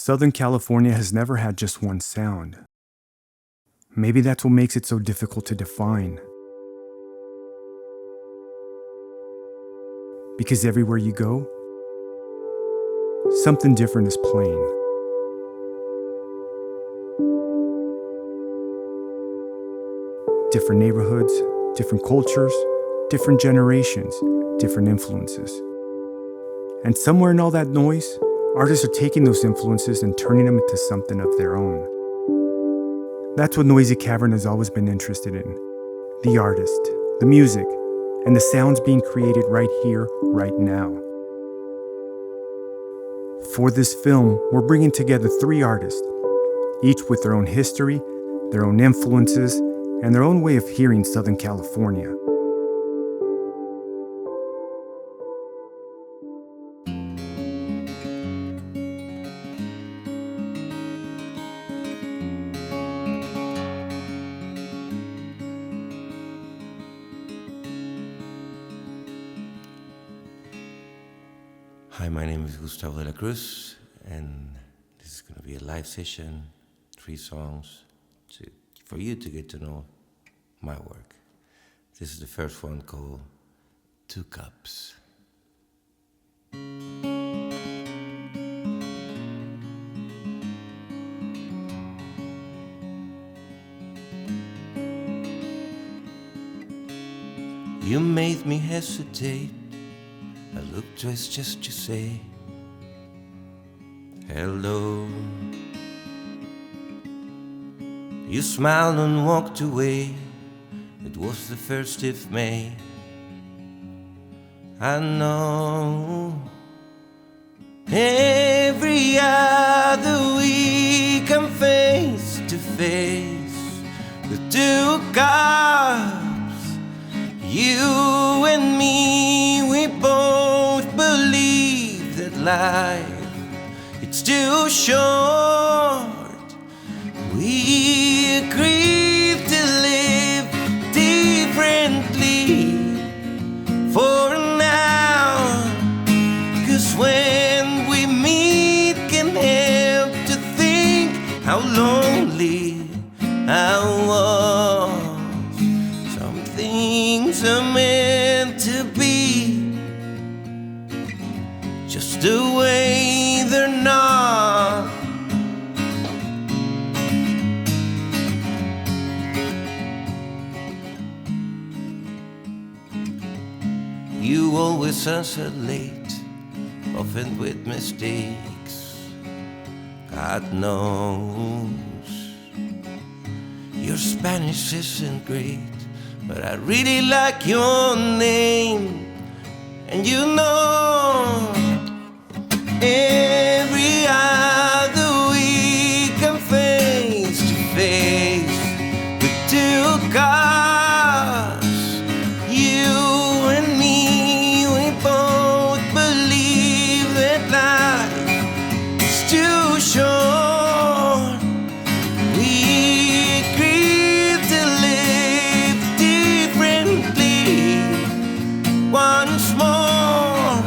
Southern California has never had just one sound. Maybe that's what makes it so difficult to define. Because everywhere you go, something different is playing. Different neighborhoods, different cultures, different generations, different influences. And somewhere in all that noise, artists are taking those influences and turning them into something of their own. That's what Noisy Cavern has always been interested in. The artist, the music, and the sounds being created right here, right now. For this film, we're bringing together 3 artists, each with their own history, their own influences, and their own way of hearing Southern California. Hi, my name is Gustavo de Cruz, and this is going to be a live session, 3 songs, for you to get to know my work. This is the first one called 2 Cups. You made me hesitate. I looked twice just to say hello. You smiled and walked away. It was the 1st of May. I know every other week I'm face to face with 2 cups. You and me, we both believe that life, it's too short. We agreed to live differently for now, 'cause when we meet can help to think how lonely I was. Some things are meant to be just the way they're not. You always answer late, often with mistakes. God knows your Spanish isn't great, but I really like your name. And you know, every other week I'm face to face with 2 cups. You and me, we both believe that life is too short. We agreed to live differently once more,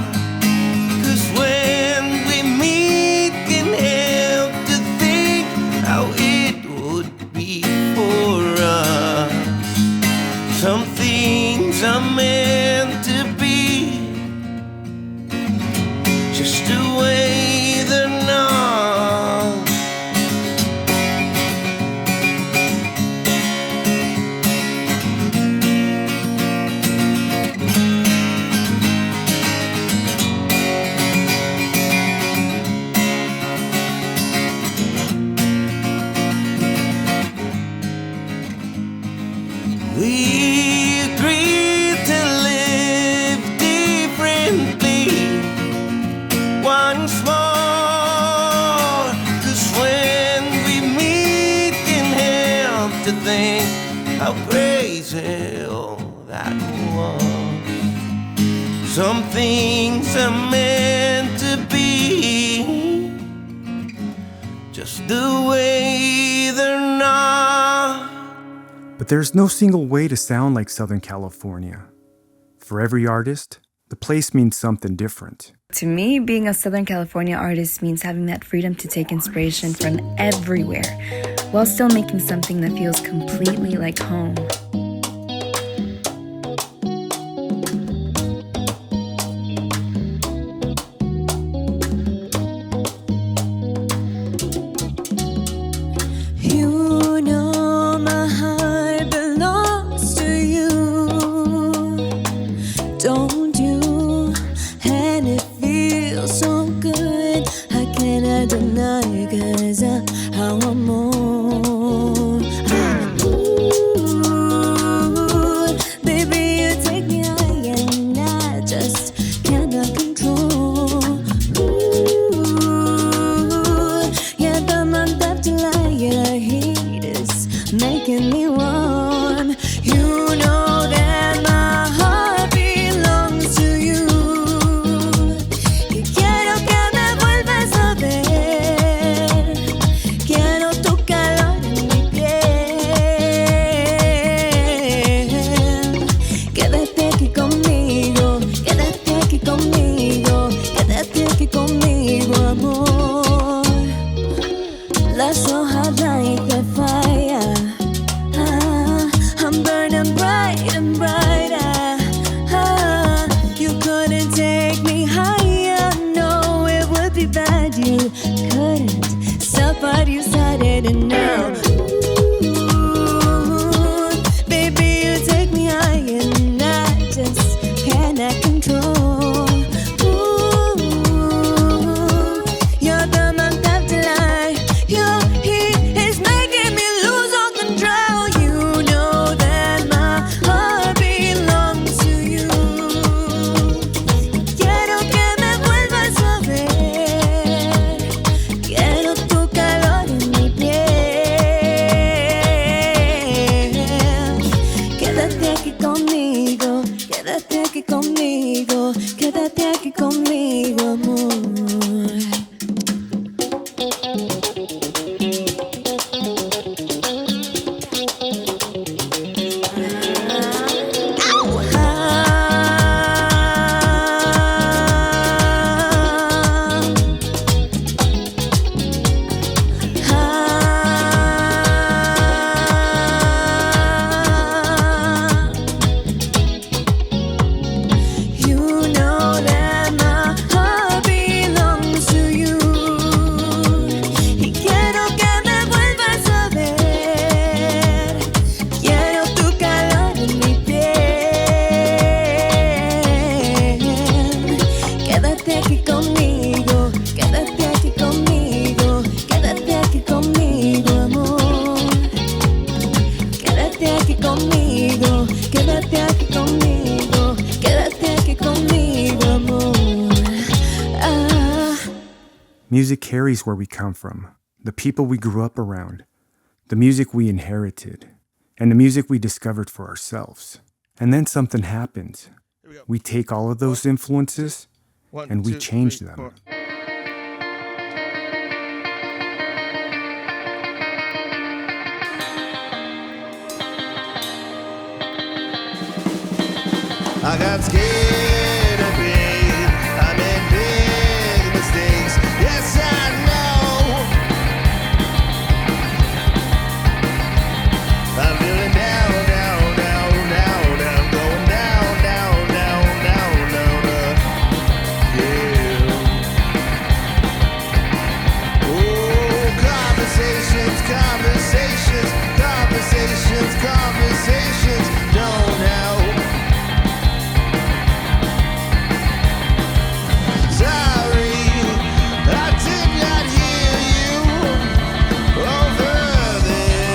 'cause when we meet can help to think how it would be for us. Some things are meant to be just the way they're not. We agreed to live differently once more, 'cause when we meet can help to think how crazy all that was. Some things are meant to be just the way they're not. But there's no single way to sound like Southern California. For every artist, the place means something different. To me, being a Southern California artist means having that freedom to take inspiration from everywhere, while still making something that feels completely like home. You know my heart belongs to you, don't you? And it feels so good, how can I deny? 'Cause how I'm more. Ooh, baby, you take me high and I just cannot control. Ooh, yeah, the month of July, yeah, heat is making me warm. You know that my heart belongs to you. Y quiero que me vuelvas a ver. Quiero tu calor en mi piel. Quédate aquí conmigo, quédate aquí conmigo, quédate aquí conmigo, amor. Las hojas like a fire. I'm burning bright and brighter. You couldn't take me higher. No, it would be bad. You couldn't stop what you started, and now, ooh, baby, you take me higher, and I just cannot control. Ooh, you're the month of July. Your heat is making me lose all control. You know that my heart belongs to you. Quiero que me vuelvas a ver. Quiero tu calor en mi piel. Quédate aquí conmigo, quédate aquí conmigo, quédate aquí conmigo, amor. You know that my heart belongs to you. Y quiero que me vuelvas a ver. Quiero tu calor en mi piel. Quédate aquí conmigo, quédate aquí conmigo, quédate aquí conmigo, amor. Quédate aquí conmigo, quédate aquí conmigo, quédate aquí conmigo, amor. Music carries where we come from, the people we grew up around, the music we inherited, and the music we discovered for ourselves. And then something happens. We take all of those influences and we change them. I got scared of pain. I made big mistakes. Yes, I know. I'm feeling down, down, down, down, down, going down, down, down, down, down, yeah. Oh, conversations, conversations, conversations, conversations don't help. Sorry, I did not hear you over there.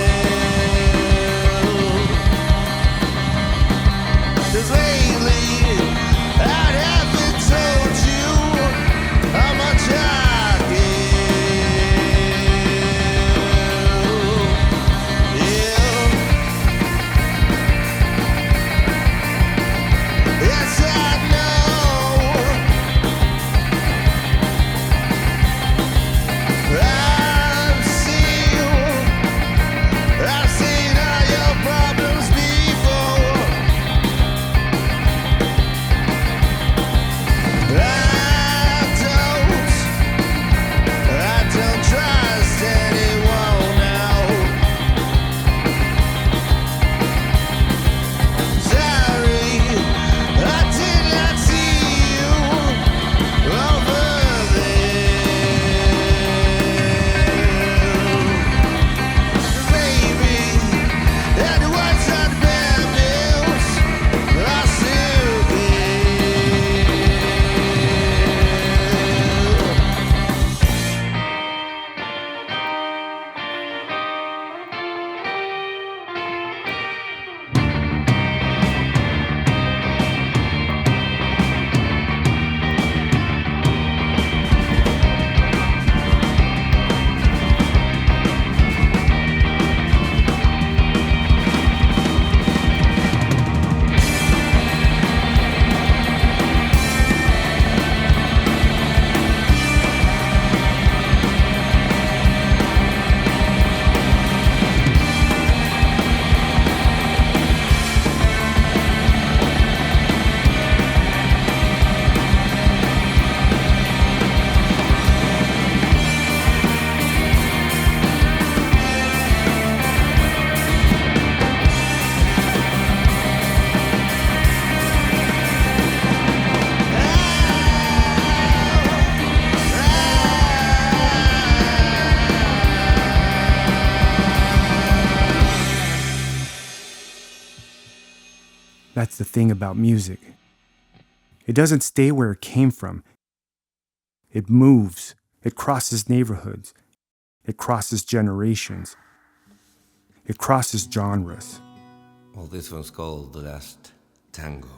That's the thing about music. It doesn't stay where it came from. It moves. It crosses neighborhoods. It crosses generations. It crosses genres. Well, this one's called The Last Tango.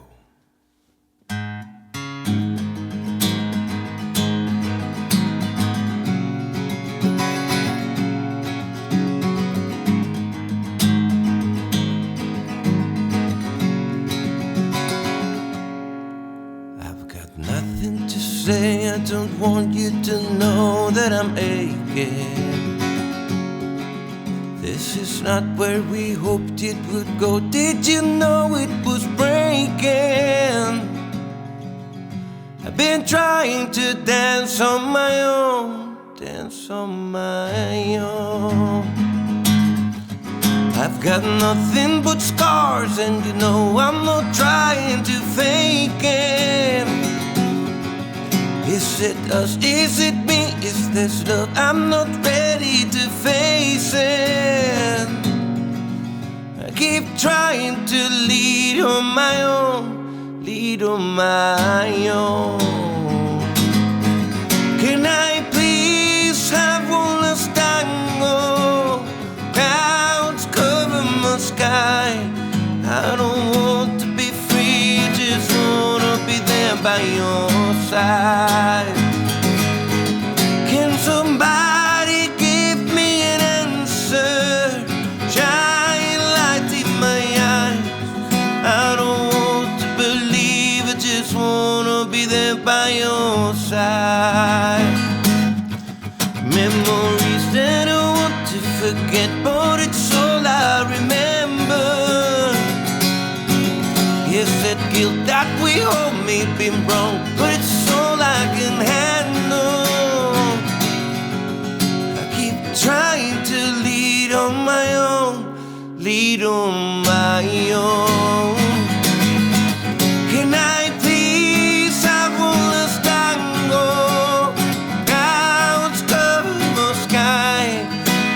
I don't want you to know that I'm aching. This is not where we hoped it would go. Did you know it was breaking? I've been trying to dance on my own, dance on my own. I've got nothing but scars, and you know I'm not trying to fake it. Is it us? Is it me? Is this love? I'm not ready to face it. I keep trying to lead on my own, lead on my own. Can I please have one last tango? Clouds cover my sky. I don't want to be free, just wanna be there by your side. Can somebody give me an answer? Shine light in my eyes. I don't want to believe, I just wanna be there by your side. Memories that I want to forget, but it's all I remember. Yes, that guilt that we hold may be wrong, but it's all I can handle. I keep trying to lead on my own, lead on my own. Can I please have one last tango? Clouds cover the sky.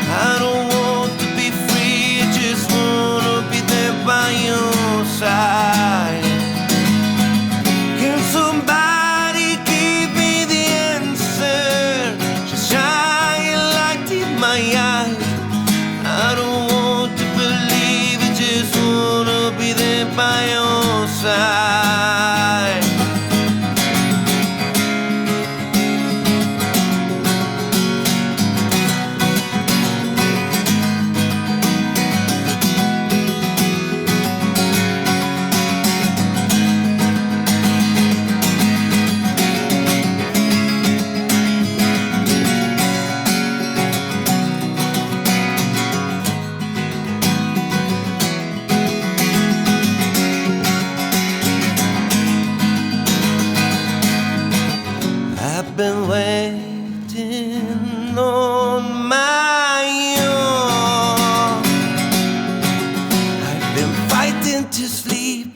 I don't want to be free, I just wanna be there by your side. Can somebody give me the answer? Just shine a light in my eyes. I don't want to believe, I just wanna be there by your side. I've been waiting on my own. I've been fighting to sleep.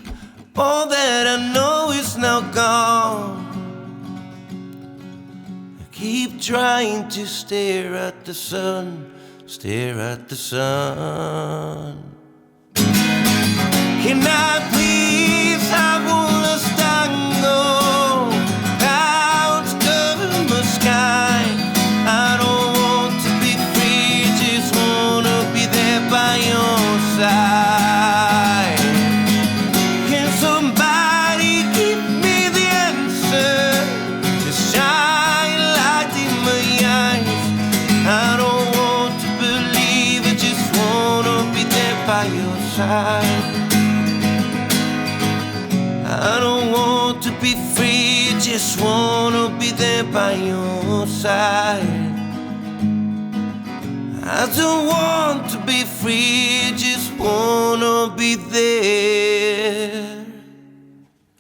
All that I know is now gone. I keep trying to stare at the sun, stare at the sun. Can I please have one last tango? Clouds cover my sky. I don't want to be free, just wanna be there by your side. Can somebody give me the answer? Just shine a light in my eyes. I don't want to believe, I just wanna be there by your side. I don't want to be free, just wanna be there by your side. I don't want to be free, just wanna be there.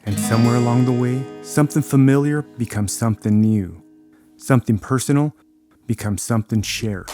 And somewhere along the way, something familiar becomes something new. Something personal becomes something shared.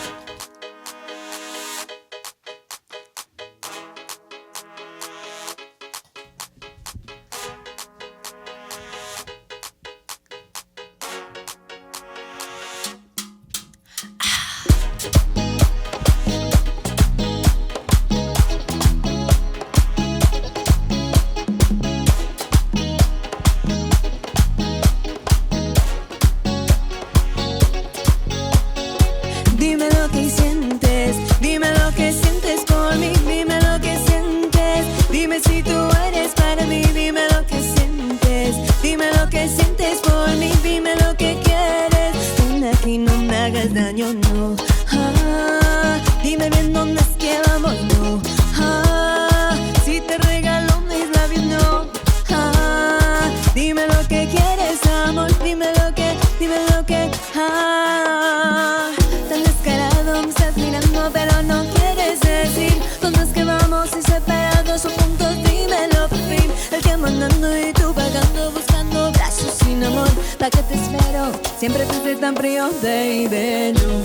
caminando y tú vagando buscando brazos sin amor. ¿Pa' qué te espero? Siempre fuiste tan frío, baby, no.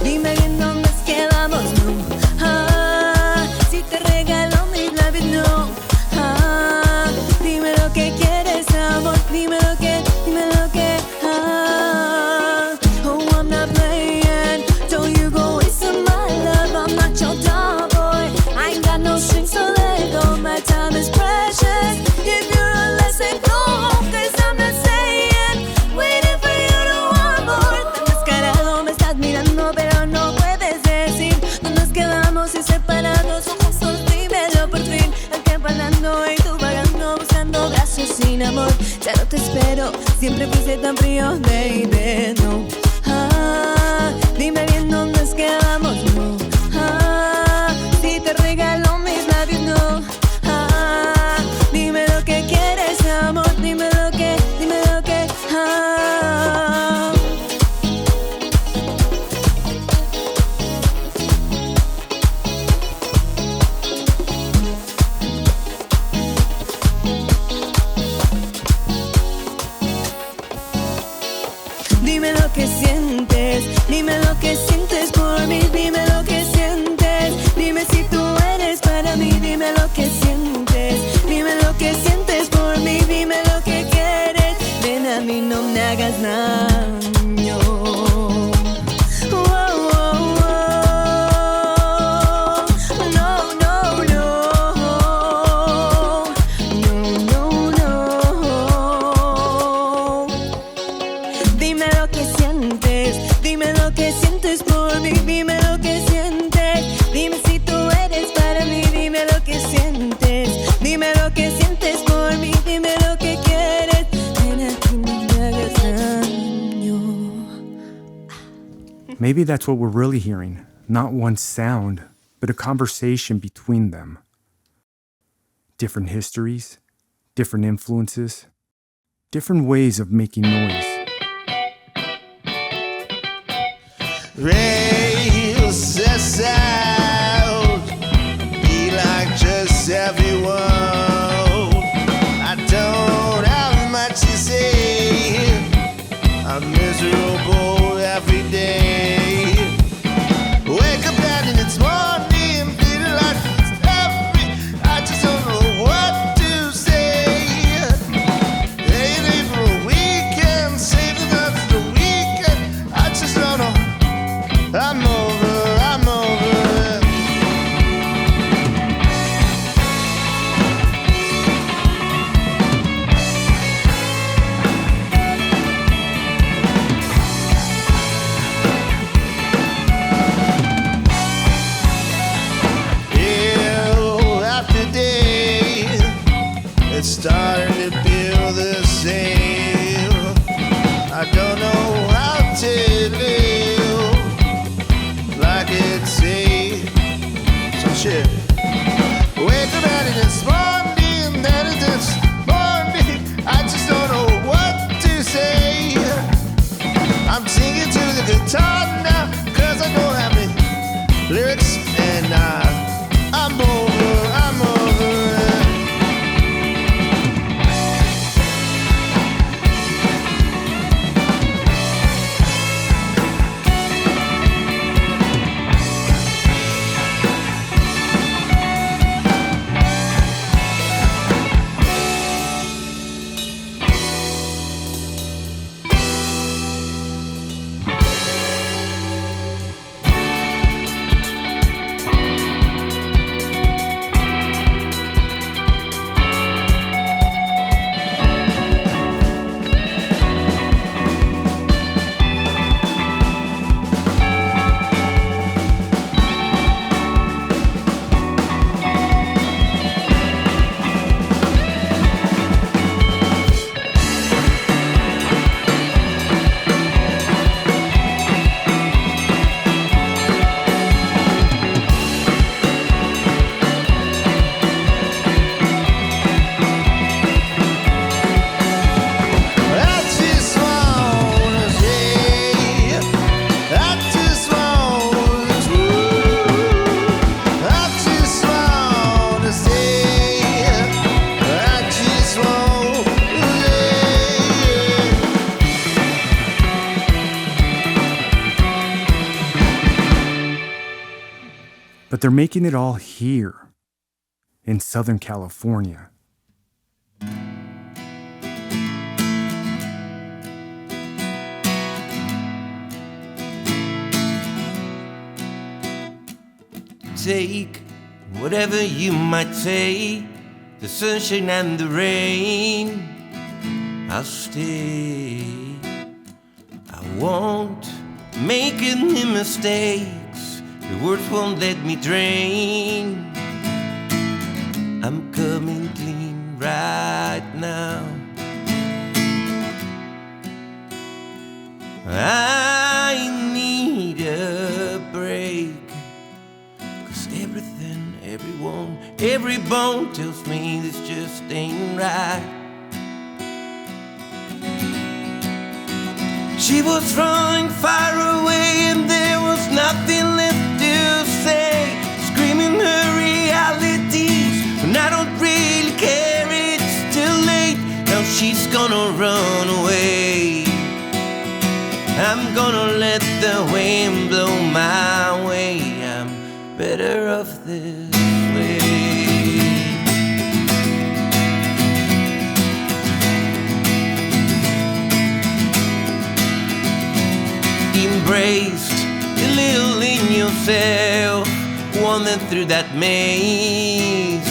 Dime bien dónde es que vamos, no. Si te regalo mis labios, no. Dime lo que quieres, amor. Dime lo que. Oh, I'm not playing. Don't you go wasting my love. I'm not your doll boy. I ain't got no strings, so let go. My time is precious. If you're a lesson, go home, 'cause I'm not saying. Waiting for you to want more. Tan descarado me estás mirando, pero no puedes decir. No nos quedamos y separados, juntos, dímelo por fin. El tiempo andando y tú vagando, buscando brazos sin amor. Ya no te espero, siempre fuiste tan frío, baby, no. Dime bien dónde es que vamos, no. Si te regalo mis labios, no. Dime lo que quieres, amor. Dime lo que. Dime lo que sientes, dime lo que sientes por mí, dime lo que sientes, dime si tú eres para mí, dime lo que sientes, dime lo que sientes por mí, dime lo que quieres, ven a mí, no me hagas daño. Oh, oh, oh. No, no, no. No, no, no. Dime lo que sientes por mí, dime lo que sientes, dime si tú eres para mí, dime lo que sientes por mí, dime lo que quieres, ven aquí, no me hagas daño. Maybe that's what we're really hearing. Not one sound, but a conversation between them. Different histories, different influences, different ways of making noise. Rails out, be like just everyone. I don't have much to say. I'm miserable every day. Wake up and it's morning, feeling like it's every. I just don't know what to say. They leave for a weekend, save it up for the weekend. I just don't know. I'm over. Day after day, it's starting to feel the same. I don't know how to live like it's safe. Some shit. Wake up and it's morning, then it's morning. I just don't know what to say. I'm singing to the guitar now, 'cause I don't have any lyrics, and I'm over it. they're making it all here in Southern California. Take whatever you might say, the sunshine and the rain. I'll stay. I won't make any mistakes. The words won't let me drain. I'm coming clean right now. I need a break. Everything, everyone, every bone tells me this just ain't right. She was running far away and there was nothing left to say. Screaming her realities, and I don't really care, it's too late. Now she's gonna run away. I'm gonna let the wind blow my way. I'm better off this way. Embraced a little in yourself, wandering through that maze.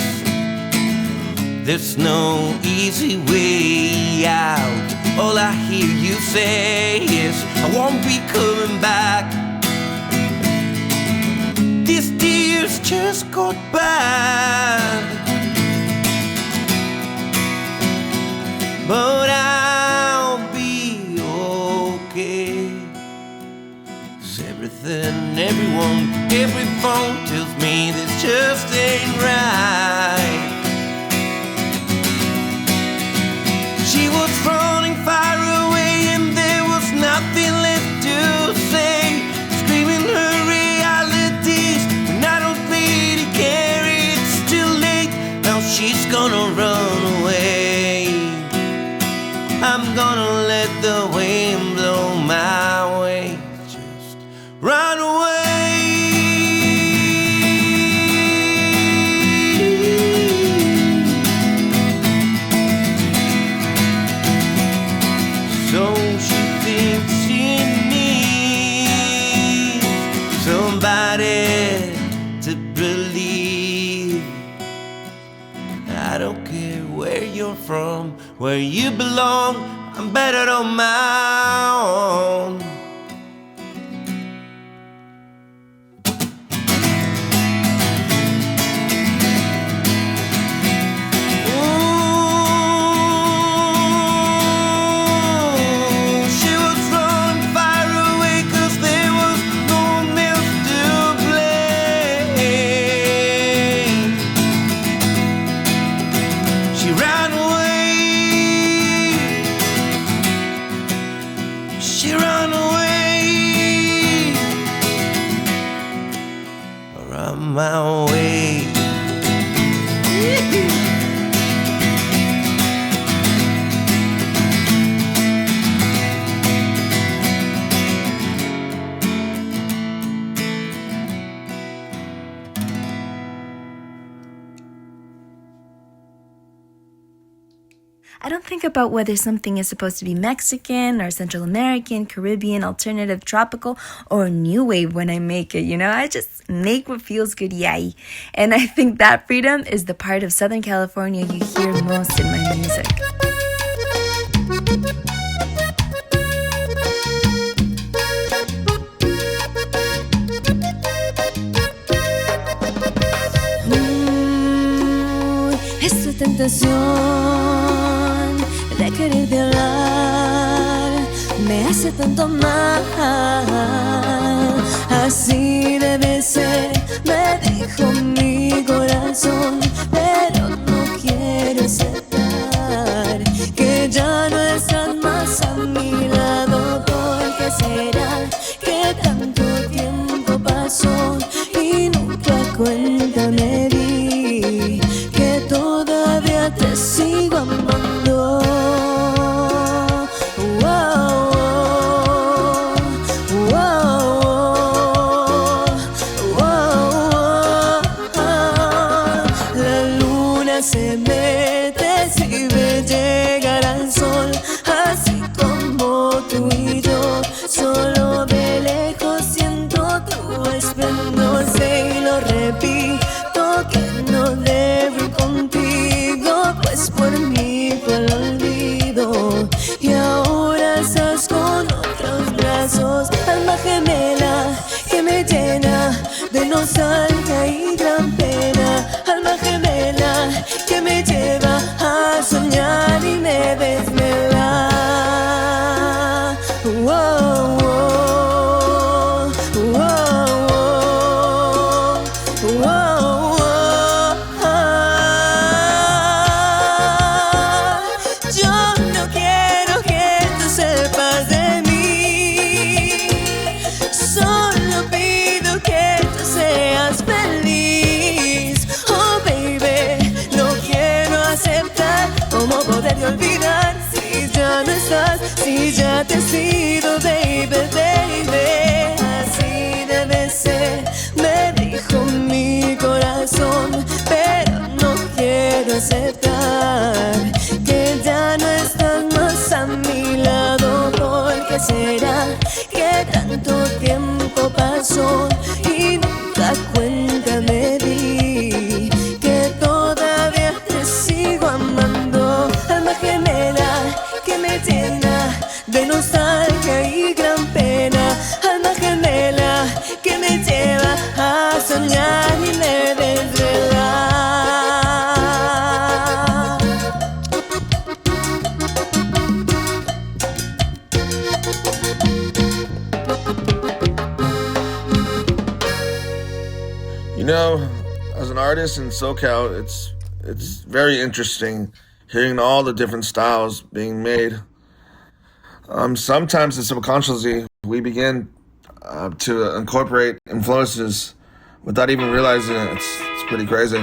There's no easy way out. All I hear you say is I won't be coming back. These tears just got bad, but I'll be okay. 'Cause everything, everyone, every phone tells me this just ain't right. She was running far away and there was nothing left to say. Screaming her realities, and I don't really care, it's too late. Now she's gonna run away. I'm gonna let the wind blow my way. Just run away. So she thinks she needs somebody to believe. I don't care where you're from, where you belong, I'm better on my own. My way. I don't think about whether something is supposed to be Mexican or Central American, Caribbean, alternative, tropical, or new wave when I make it, I just make what feels good, yay. And I think that freedom is the part of Southern California you hear most in my music. Esta tentación de quererte hablar me hace tanto mal. Así debe ser, me dijo mi corazón, pero no quiero aceptar que ya no estás más a mi lado. ¿Por qué será que tanto tiempo pasó y nunca cuenta me di que todavía te sigo amando? luna se mete si ve llegar al sol, así como tú y yo. Solo de lejos siento tu esplendor, sé y lo repito que no debo ir contigo, pues por mí fue el olvido y ahora estás con otros brazos. Alma gemela que me llena de nostalgia y gran pena, alma gemela que me lleva a soñar y me desvela. Wow, wow, wow, wow, wow. Yo no quiero que tú sepas de mí, solo pido que tú seas feliz. Oh baby, no quiero aceptar cómo poderte olvidar si ya no estás, si ya te has ido, baby, baby. Así debe ser, me dijo mi corazón, pero no quiero aceptar que ya no estás más a mi lado. ¿Por qué será que tanto tiempo pasó y nunca cuenta me di que todavía te sigo amando? Alma gemela que me llena de nostalgia y gran pena, alma gemela que me lleva a soñar y me desvela. You know, as an artist in SoCal, it's very interesting hearing all the different styles being made. Sometimes subconsciously we begin to incorporate influences without even realizing it. It's pretty crazy.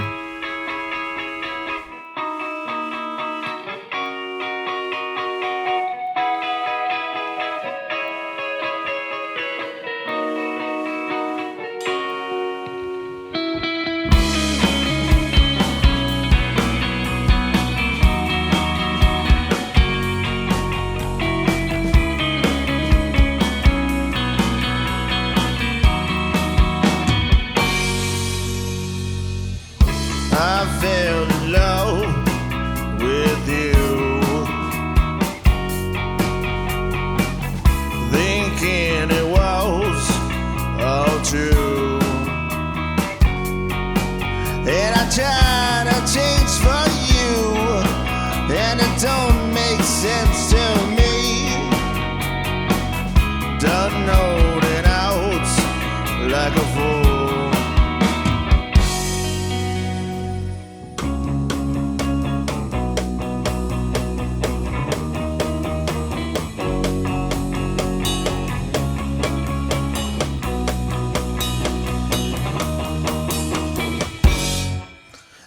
I fell in love with you, thinking it was all true, and I try to change for you, and it don't make sense to me. Done holding out like a fool.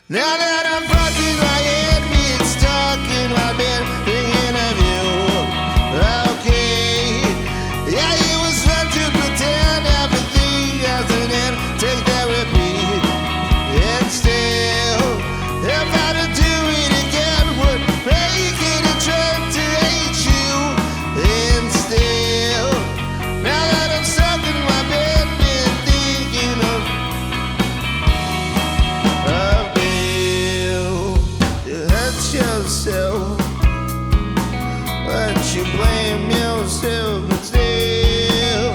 Now that I'm fucking my head, being stuck in my bed, thinking of you. Okay, yeah, it was fun to pretend everything has an end. Take therapy, and still, if I had to do it again, would make it a trend to hate you. And still, now that I'm stuck in my bed, been thinking of yourself, but you blame yourself instead.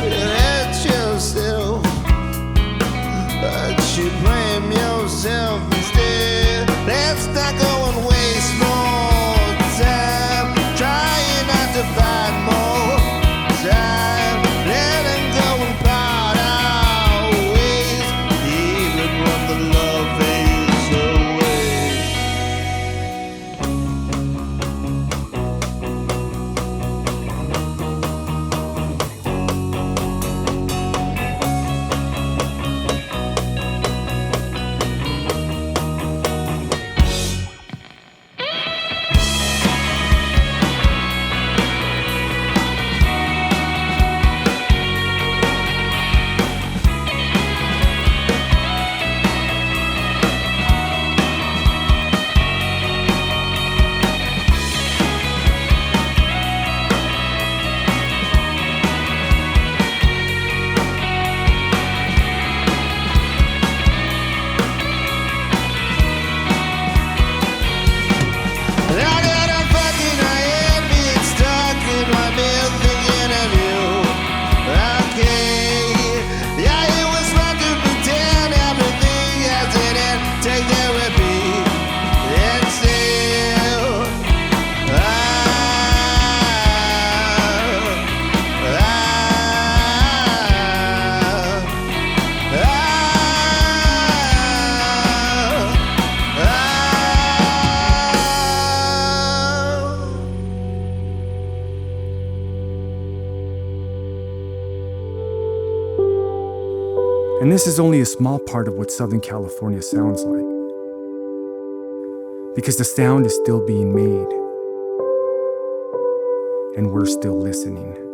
You hurt yourself, but you blame yourself instead. Let's not go and waste more time trying not to find more time. Letting go and part our ways, even when the love fades away. And this is only a small part of what Southern California sounds like. Because the sound is still being made. And we're still listening.